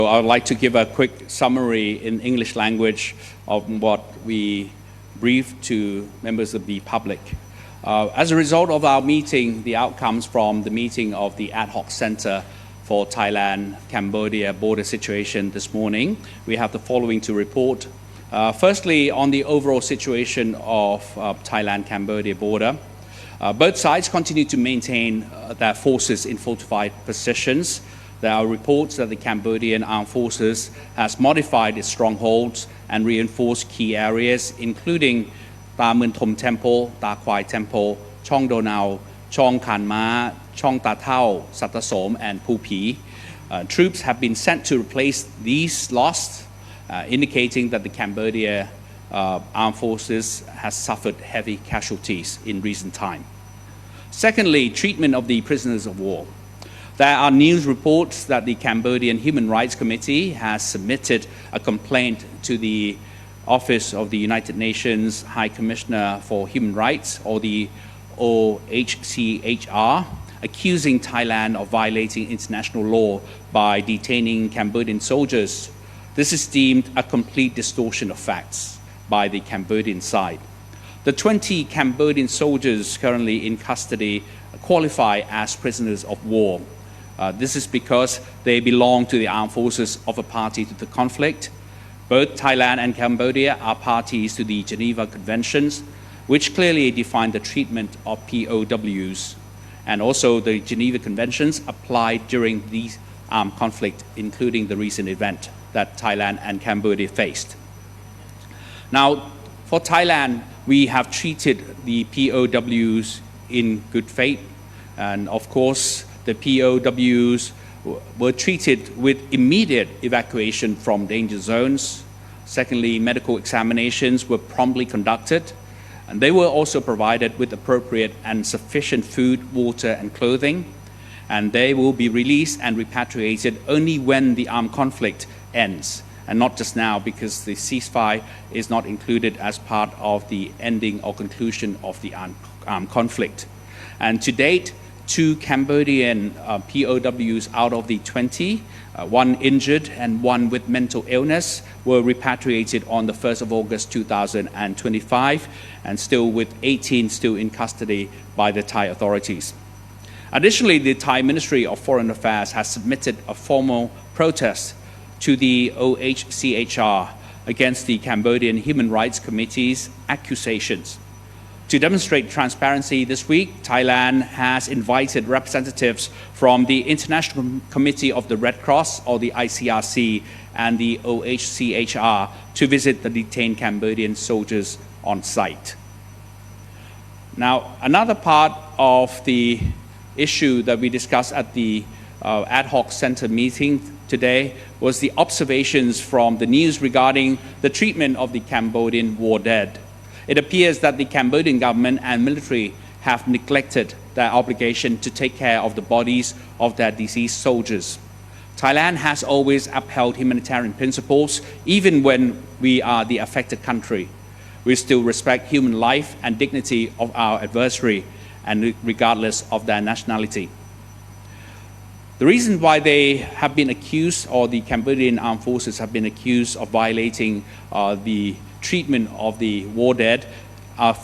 I would like to give a quick summary in English language of what we briefed to members of the public. As a result of our meeting, the outcomes from the meeting of the Ad Hoc Centre for Thailand, Cambodia Border Situation this morning, we have the following to report. Firstly, on the overall situation of Thailand-Cambodia border, both sides continue to maintain their forces in fortified positions. There are reports that the Cambodian Armed Forces has modified its strongholds and reinforced key areas, including Ta Mun Thom Temple, Ta Kwai Temple, Chong Donao, Chong Khan Ma, Chong Ta Thao, Satasom, and Phu Phi. Troops have been sent to replace these lost, indicating that the Cambodia Armed Forces has suffered heavy casualties in recent time. Secondly, treatment of the prisoners of war. There are news reports that the Cambodian Human Rights Committee has submitted a complaint to the Office of the United Nations High Commissioner for Human Rights, or the OHCHR, accusing Thailand of violating international law by detaining Cambodian soldiers. This is deemed a complete distortion of facts by the Cambodian side. The 20 Cambodian soldiers currently in custody qualify as prisoners of war. This is because they belong to the armed forces of a party to the conflict. Both Thailand and Cambodia are parties to the Geneva Conventions, which clearly define the treatment of POWs. And also the Geneva Conventions applied during the armed conflict, including the recent event that Thailand and Cambodia faced. Now, for Thailand, we have treated the POWs in good faith, and of course, the POWs were treated with immediate evacuation from danger zones. Secondly, medical examinations were promptly conducted, and they were also provided with appropriate and sufficient food, water, and clothing, and they will be released and repatriated only when the armed conflict ends, and not just now, because the ceasefire is not included as part of the ending or conclusion of the armed conflict. And to date, 2 Cambodian POWs out of the 20, one injured and one with mental illness, were repatriated on the 1st of August 2025, and still with 18 still in custody by the Thai authorities. Additionally, the Thai Ministry of Foreign Affairs has submitted a formal protest to the OHCHR against the Cambodian Human Rights Committee's accusations. To demonstrate transparency this week, Thailand has invited representatives from the International Committee of the Red Cross, or the ICRC, and the OHCHR to visit the detained Cambodian soldiers on site. Now, another part of the issue that we discussed at the Ad Hoc Centre meeting today was the observations from the news regarding the treatment of the Cambodian war dead. It appears that the Cambodian government and military have neglected their obligation to take care of the bodies of their deceased soldiers. Thailand has always upheld humanitarian principles, even when we are the affected country. We still respect human life and dignity of our adversary, and regardless of their nationality. The reason why they have been accused, or the Cambodian Armed Forces have been accused of violating the treatment of the war dead are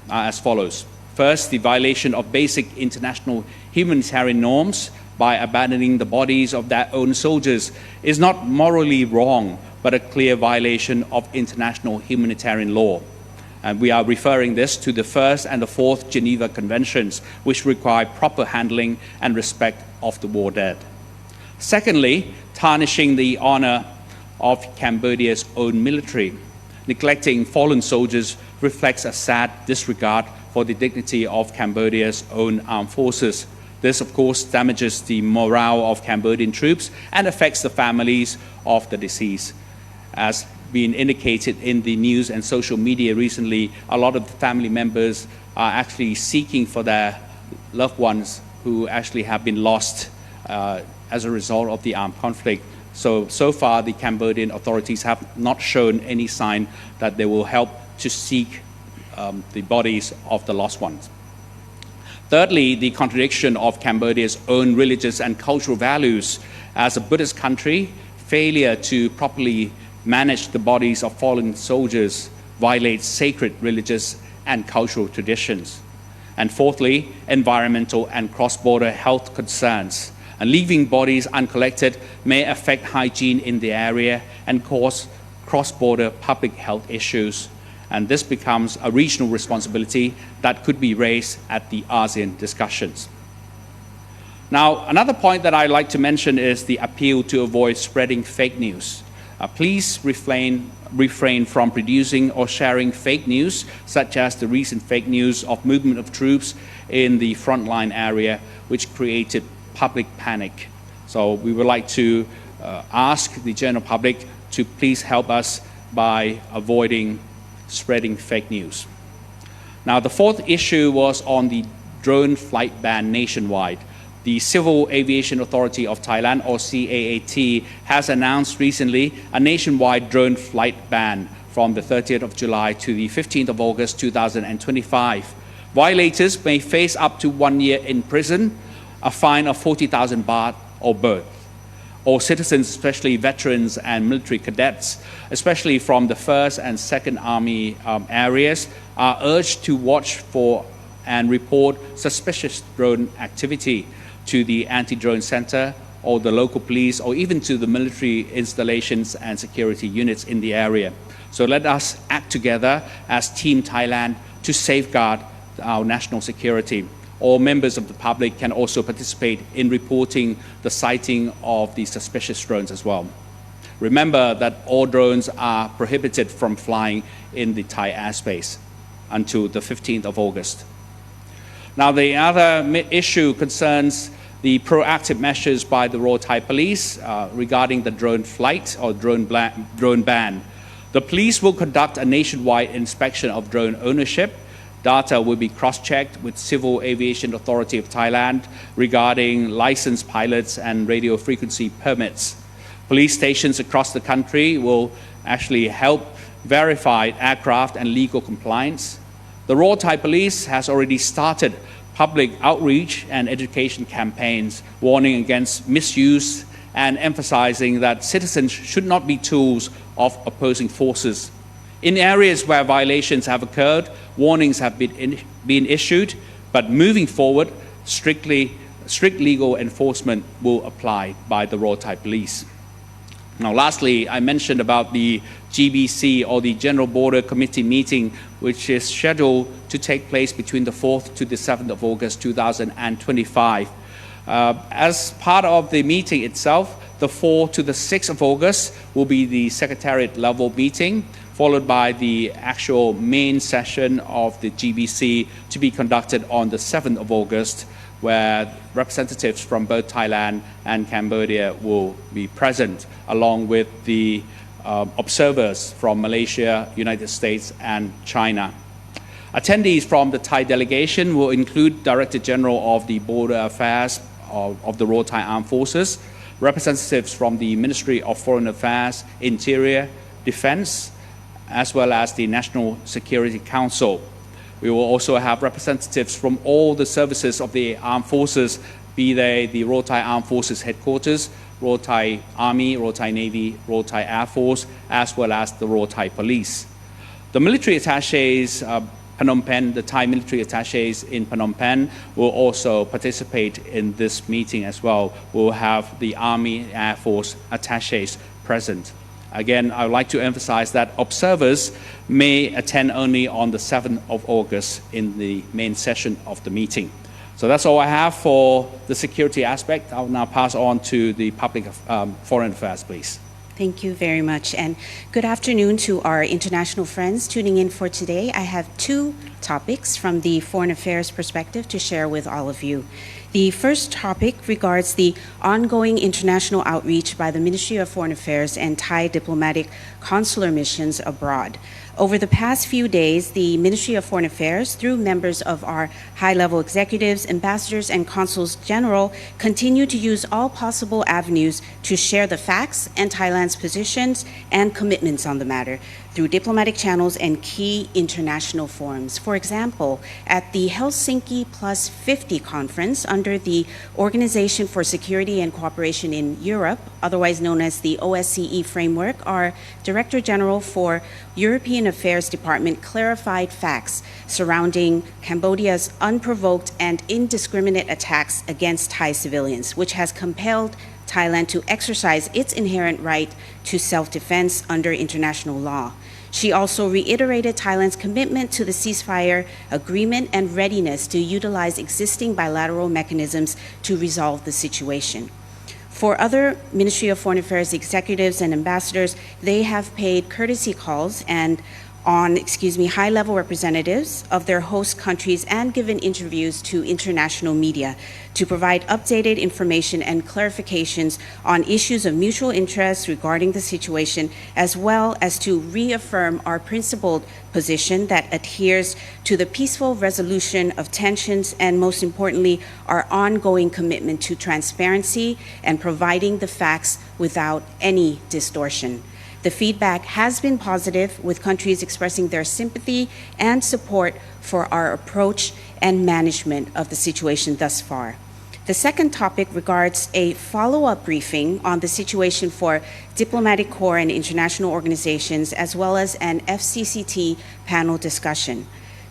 as follows. First, the violation of basic international humanitarian norms by abandoning the bodies of their own soldiers is not morally wrong, but a clear violation of international humanitarian law. And we are referring this to the 1st and the 4th Geneva Conventions, which require proper handling and respect of the war dead. Secondly, tarnishing the honor of Cambodia's own military. Neglecting fallen soldiers reflects a sad disregard for the dignity of Cambodia's own armed forces. This, of course, damages the morale of Cambodian troops and affects the families of the deceased. As been indicated in the news and social media recently, a lot of the family members are actually seeking for their loved ones who actually have been lost as a result of the armed conflict. So far, the Cambodian authorities have not shown any sign that they will help to seek the bodies of the lost ones. Thirdly, the contradiction of Cambodia's own religious and cultural values. As a Buddhist country, failure to properly manage the bodies of fallen soldiers violates sacred religious and cultural traditions. And fourthly, environmental and cross-border health concerns. And leaving bodies uncollected may affect hygiene in the area and cause cross-border public health issues. And this becomes a regional responsibility that could be raised at the ASEAN discussions. Now, another point that I'd like to mention is the appeal to avoid spreading fake news. Please refrain from producing or sharing fake news, such as the recent fake news of movement of troops in the frontline area, which created public panic. So we would like to ask the general public to please help us by avoiding spreading fake news. Now, the fourth issue was on the drone flight ban nationwide. The Civil Aviation Authority of Thailand, or CAAT, has announced recently a nationwide drone flight ban from the 30th of July to the 15th of August 2025. Violators may face up to 1 year in prison, a fine of 40,000 baht or both. All citizens, especially veterans and military cadets, especially from the 1st and 2nd Army areas, are urged to watch for and report suspicious drone activity to the Anti-Drone Center or the local police or even to the military installations and security units in the area. So let us act together as Team Thailand to safeguard our national security. All members of the public can also participate in reporting the sighting of the suspicious drones as well. Remember that all drones are prohibited from flying in the Thai airspace until the 15th of August. Now, the other issue concerns the proactive measures by the Royal Thai Police regarding the drone flight or drone ban. The police will conduct a nationwide inspection of drone ownership. Data will be cross-checked with Civil Aviation Authority of Thailand regarding licensed pilots and radio frequency permits. Police stations across the country will actually help verify aircraft and legal compliance. The Royal Thai Police has already started public outreach and education campaigns warning against misuse and emphasizing that citizens should not be tools of opposing forces. In areas where violations have occurred, warnings have been issued, but moving forward, strict legal enforcement will apply by the Royal Thai Police. Now, lastly, I mentioned about the GBC or the General Border Committee meeting, which is scheduled to take place between the 4th to the 7th of August 2025. As part of the meeting itself, the 4th to the 6th of August will be the Secretariat level meeting, followed by the actual main session of the GBC to be conducted on the 7th of August, where representatives from both Thailand and Cambodia will be present, along with the observers from Malaysia, United States, and China. Attendees from the Thai delegation will include Director General of the Border Affairs of the Royal Thai Armed Forces, representatives from the Ministry of Foreign Affairs, Interior, Defense, as well as the National Security Council. We will also have representatives from all the services of the armed forces, be they the Royal Thai Armed Forces Headquarters, Royal Thai Army, Royal Thai Navy, Royal Thai Air Force, as well as the Royal Thai Police. The military attaches, Phnom Penh, the Thai military attaches in Phnom Penh will also participate in this meeting as well. We'll have the Army, Air Force attaches present. Again, I would like to emphasize that observers may attend only on the 7th of August in the main session of the meeting. So that's all I have for the security aspect. I'll now pass on to the public foreign affairs, please. Thank you very much, and good afternoon to our international friends tuning in for today. I have two topics from the foreign affairs perspective to share with all of you. The first topic regards the ongoing international outreach by the Ministry of Foreign Affairs and Thai diplomatic consular missions abroad. Over the past few days, the Ministry of Foreign Affairs, through members of our high-level executives, ambassadors, and consuls general, continue to use all possible avenues to share the facts and Thailand's positions and commitments on the matter. through diplomatic channels and key international forums. For example, at the Helsinki Plus 50 conference under the Organization for Security and Cooperation in Europe, otherwise known as the OSCE framework, our Director General for European Affairs Department clarified facts surrounding Cambodia's unprovoked and indiscriminate attacks against Thai civilians, which has compelled Thailand to exercise its inherent right to self-defense under international law. She also reiterated Thailand's commitment to the ceasefire agreement and readiness to utilize existing bilateral mechanisms to resolve the situation. For other Ministry of Foreign Affairs executives and ambassadors, they have paid courtesy calls and on high-level representatives of their host countries and given interviews to international media to provide updated information and clarifications on issues of mutual interest regarding the situation, as well as to reaffirm our principled position that adheres to the peaceful resolution of tensions and, most importantly, our ongoing commitment to transparency and providing the facts without any distortion. The feedback has been positive, with countries expressing their sympathy and support for our approach and management of the situation thus far. The second topic regards a follow-up briefing on the situation for diplomatic corps and international organizations, as well as an FCCT panel discussion.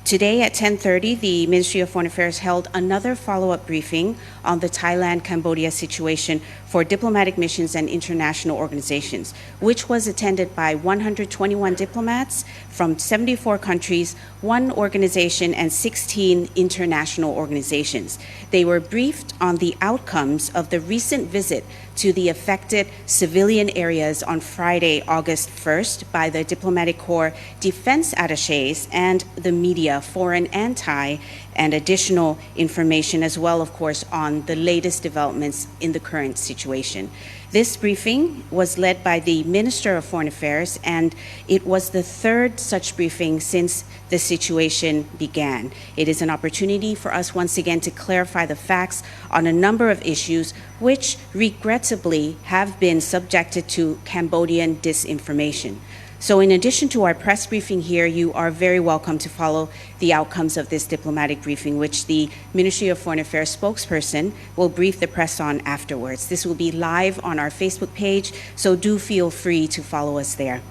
Today at 10:30, the Ministry of Foreign Affairs held another follow-up briefing on the Thailand-Cambodia situation for diplomatic missions and international organizations, which was attended by 121 diplomats from 74 countries, 1 organization, and 16 international organizations. They were briefed on the outcomes of the recent visit to the affected civilian areas on Friday, August 1st, by the Diplomatic Corps defense attachés and the media, foreign and Thai, and additional information as well, of course, on the latest developments in the current situation. This briefing was led by the Minister of Foreign Affairs, and it was the third such briefing since the situation began. It is an opportunity for us once again to clarify the facts on a number of issues which regrettably have been subjected to Cambodian disinformation. So in addition to our press briefing here, you are very welcome to follow the outcomes of this diplomatic briefing, which the Ministry of Foreign Affairs spokesperson will brief the press on afterwards. This will be live on our Facebook page, so do feel free to follow us there.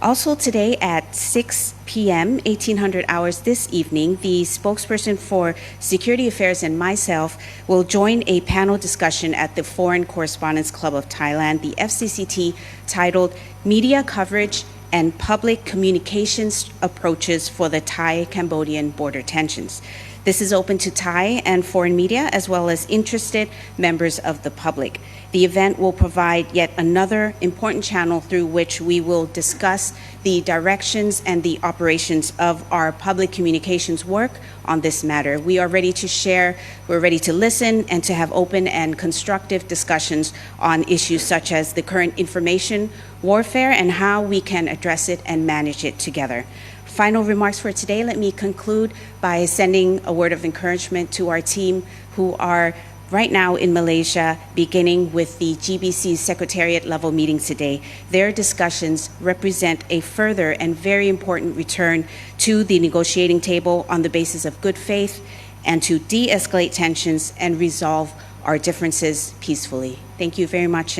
Also today at 6 p.m., 1800 hours this evening, the spokesperson for Security Affairs and myself will join a panel discussion at the Foreign Correspondents Club of Thailand, the FCCT, titled Media Coverage and Public Communications Approaches for the Thai-Cambodian Border Tensions. This is open to Thai and foreign media, as well as interested members of the public. The event will provide yet another important channel through which we will discuss the directions and the operations of our public communications work on this matter. We are ready to share, we're ready to listen, and to have open and constructive discussions on issues such as the current information warfare and how we can address it and manage it together. Final remarks for today, let me conclude by sending a word of encouragement to our team who are right now in Malaysia, beginning with the GBC's Secretariat level meeting today. Their discussions represent a further and very important return to the negotiating table on the basis of good faith and to de-escalate tensions and resolve our differences peacefully. Thank you very much.